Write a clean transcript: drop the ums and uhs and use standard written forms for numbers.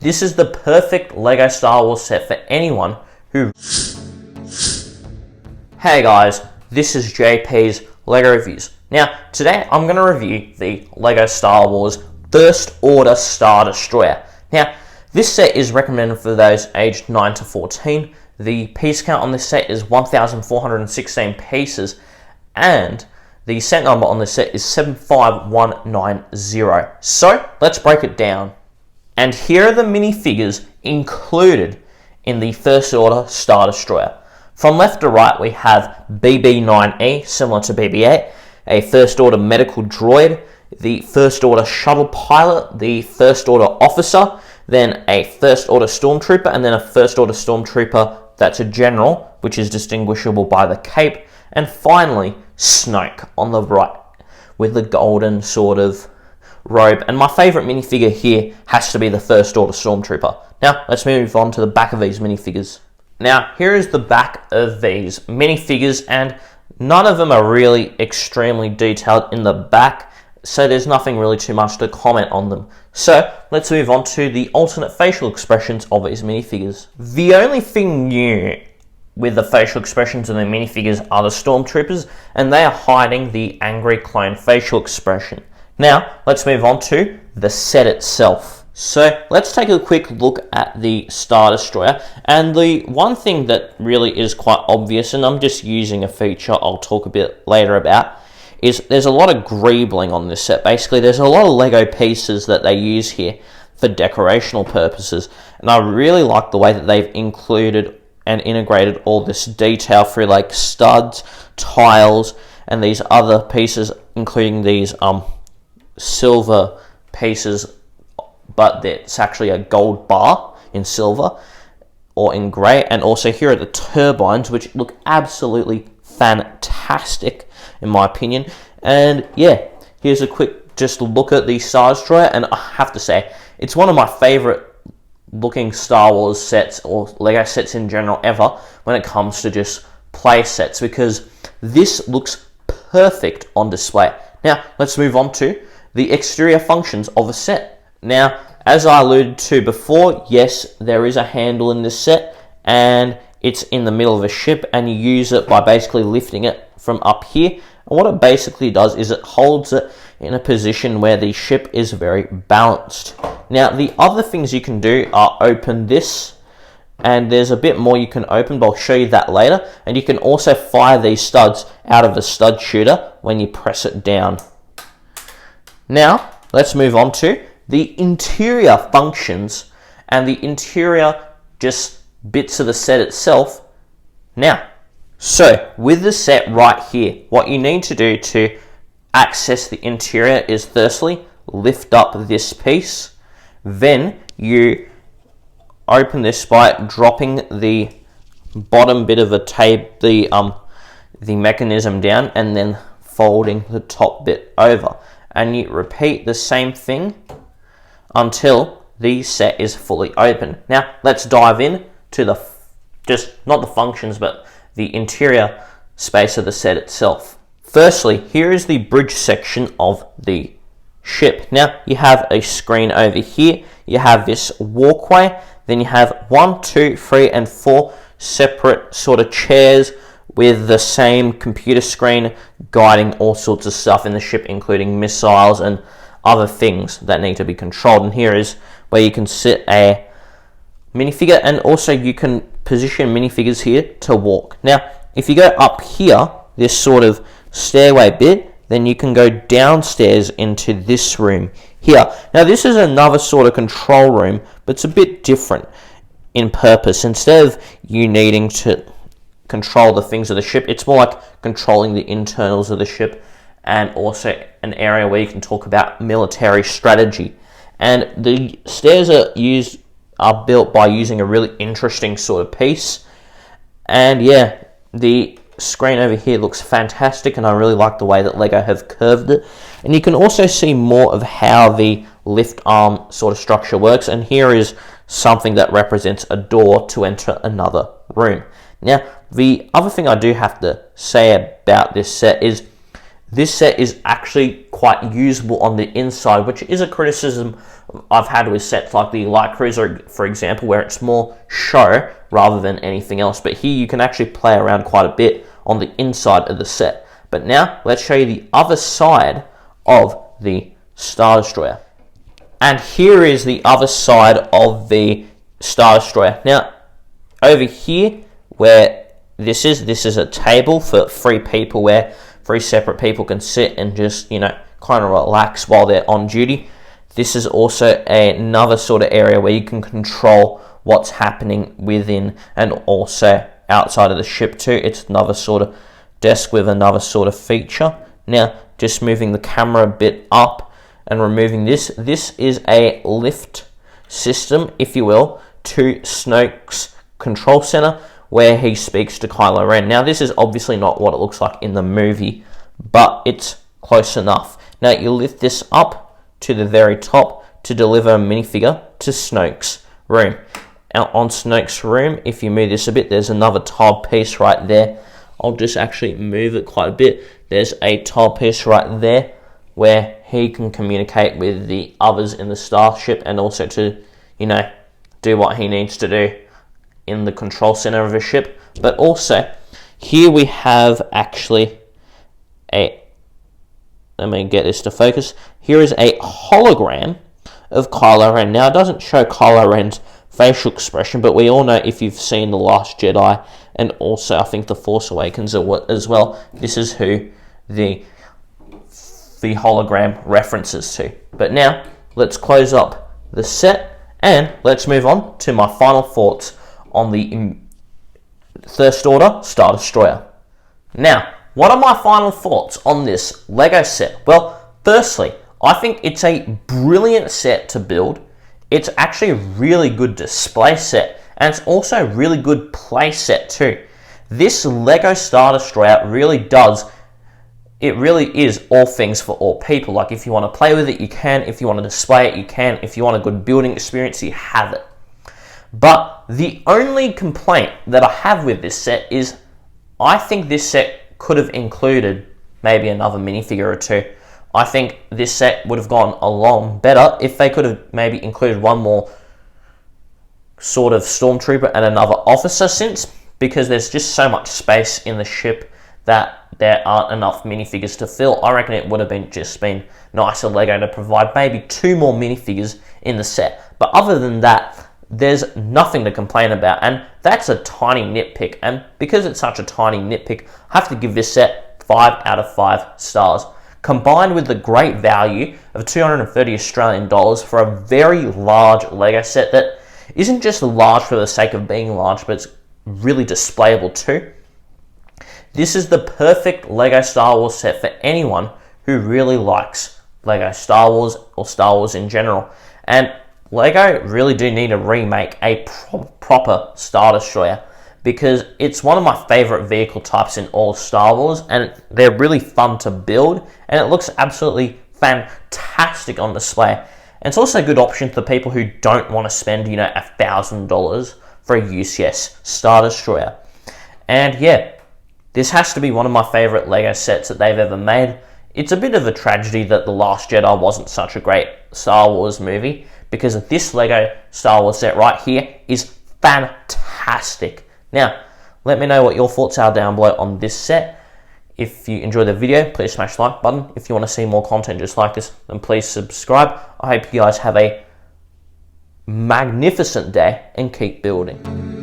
This is the perfect LEGO Star Wars set for anyone who... Hey guys, this is JP's LEGO Reviews. Now, today I'm going to review the LEGO Star Wars First Order Star Destroyer. Now, this set is recommended for those aged 9 to 14. The piece count on this set is 1,416 pieces, and the set number on this set is 75190. So, let's break it down. And here are the minifigures included in the First Order Star Destroyer. From left to right, we have BB-9E, similar to BB-8, a First Order medical droid, the First Order shuttle pilot, the First Order officer, then a First Order stormtrooper, and then a First Order stormtrooper that's a general, which is distinguishable by the cape, and finally, Snoke on the right, with the golden sort of robe. And my favourite minifigure here has to be the First Order stormtrooper. Now, let's move on to the back of these minifigures. Now, here is the back of these minifigures, and none of them are really extremely detailed in the back, so there's nothing really too much to comment on them. So, let's move on to the alternate facial expressions of these minifigures. The only thing new with the facial expressions of the minifigures are the stormtroopers, and they are hiding the angry clone facial expression. Now, let's move on to the set itself. So, let's take a quick look at the Star Destroyer, and the one thing that really is quite obvious, and I'm just using a feature I'll talk a bit later about, is there's a lot of greebling on this set. Basically, there's a lot of Lego pieces that they use here for decorational purposes, and I really like the way that they've included and integrated all this detail through like studs, tiles, and these other pieces, including these silver pieces, but it's actually a gold bar in silver or in grey, and also here are the turbines, which look absolutely fantastic in my opinion. And yeah, here's a quick just look at the Star Destroyer, and I have to say it's one of my favourite looking Star Wars sets, or Lego sets in general ever, when it comes to just play sets, because this looks perfect on display. Now, let's move on to the exterior functions of a set. Now, as I alluded to before, yes, there is a handle in this set, and it's in the middle of a ship, and you use it by basically lifting it from up here. And what it basically does is it holds it in a position where the ship is very balanced. Now, the other things you can do are open this, and there's a bit more you can open, but I'll show you that later. And you can also fire these studs out of the stud shooter when you press it down. Now, let's move on to the interior functions and the interior just bits of the set itself. Now, so with the set right here, what you need to do to access the interior is firstly lift up this piece, then you open this by dropping the bottom bit of the tape, the mechanism down, and then folding the top bit over, and you repeat the same thing until the set is fully open. Now, let's dive in to the, just not the functions, but the interior space of the set itself. Firstly, here is the bridge section of the ship. Now, you have a screen over here, you have this walkway, then you have 1, 2, 3, and 4 separate sort of chairs with the same computer screen guiding all sorts of stuff in the ship, including missiles and other things that need to be controlled. And here is where you can sit a minifigure, and also you can position minifigures here to walk. Now, if you go up here, this sort of stairway bit, then you can go downstairs into this room here. Now, this is another sort of control room, but it's a bit different in purpose. Instead of you needing to control the things of the ship, it's more like controlling the internals of the ship, and also an area where you can talk about military strategy. And the stairs are built by using a really interesting sort of piece. And yeah, the screen over here looks fantastic, and I really like the way that Lego have curved it. And you can also see more of how the lift arm sort of structure works, and here is something that represents a door to enter another room. Now, the other thing I do have to say about this set is this set is actually quite usable on the inside, which is a criticism I've had with sets like the Light Cruiser, for example, where it's more show rather than anything else. But here you can actually play around quite a bit on the inside of the set. But now let's show you the other side of the Star Destroyer. And here is the other side of the Star Destroyer. Now, over here, where this is a table for 3 people, where 3 separate people can sit and just, kind of relax while they're on duty. This is also another sort of area where you can control what's happening within and also outside of the ship too. It's another sort of desk with another sort of feature. Now, just moving the camera a bit up and removing this. This is a lift system, if you will, to Snoke's control center, where he speaks to Kylo Ren. Now, this is obviously not what it looks like in the movie, but it's close enough. Now, you lift this up to the very top to deliver a minifigure to Snoke's room. Now, on Snoke's room, if you move this a bit, there's another tile piece right there. I'll just actually move it quite a bit. There's a tile piece right there where he can communicate with the others in the starship and also to, do what he needs to do in the control center of a ship. But also, here we have actually let me get this to focus. Here is a hologram of Kylo Ren. Now, it doesn't show Kylo Ren's facial expression, but we all know, if you've seen The Last Jedi and also I think The Force Awakens as well, this is who the hologram references to. But now, let's close up the set and let's move on to my final thoughts on the First Order Star Destroyer. Now, what are my final thoughts on this LEGO set? Well, firstly, I think it's a brilliant set to build. It's actually a really good display set, and it's also a really good play set too. This LEGO Star Destroyer really is all things for all people. Like, if you want to play with it, you can. If you want to display it, you can. If you want a good building experience, you have it. But the only complaint that I have with this set is I think this set could have included maybe another minifigure or 2. I think this set would have gone along better if they could have maybe included one more sort of stormtrooper and another officer, because there's just so much space in the ship that there aren't enough minifigures to fill. I reckon it would have been nicer LEGO to provide maybe 2 more minifigures in the set. But other than that, there's nothing to complain about, and that's a tiny nitpick. And because it's such a tiny nitpick, I have to give this set 5 out of 5 stars. Combined with the great value of 230 Australian dollars for a very large LEGO set that isn't just large for the sake of being large, but it's really displayable too. This is the perfect LEGO Star Wars set for anyone who really likes LEGO Star Wars or Star Wars in general. And LEGO really do need to remake a proper Star Destroyer, because it's one of my favourite vehicle types in all Star Wars, and they're really fun to build, and it looks absolutely fantastic on display. And it's also a good option for people who don't want to spend, $1,000 for a UCS Star Destroyer. And yeah, this has to be one of my favourite LEGO sets that they've ever made. It's a bit of a tragedy that The Last Jedi wasn't such a great Star Wars movie, because this LEGO Star Wars set right here is fantastic. Now, let me know what your thoughts are down below on this set. If you enjoyed the video, please smash the like button. If you want to see more content just like this, then please subscribe. I hope you guys have a magnificent day and keep building.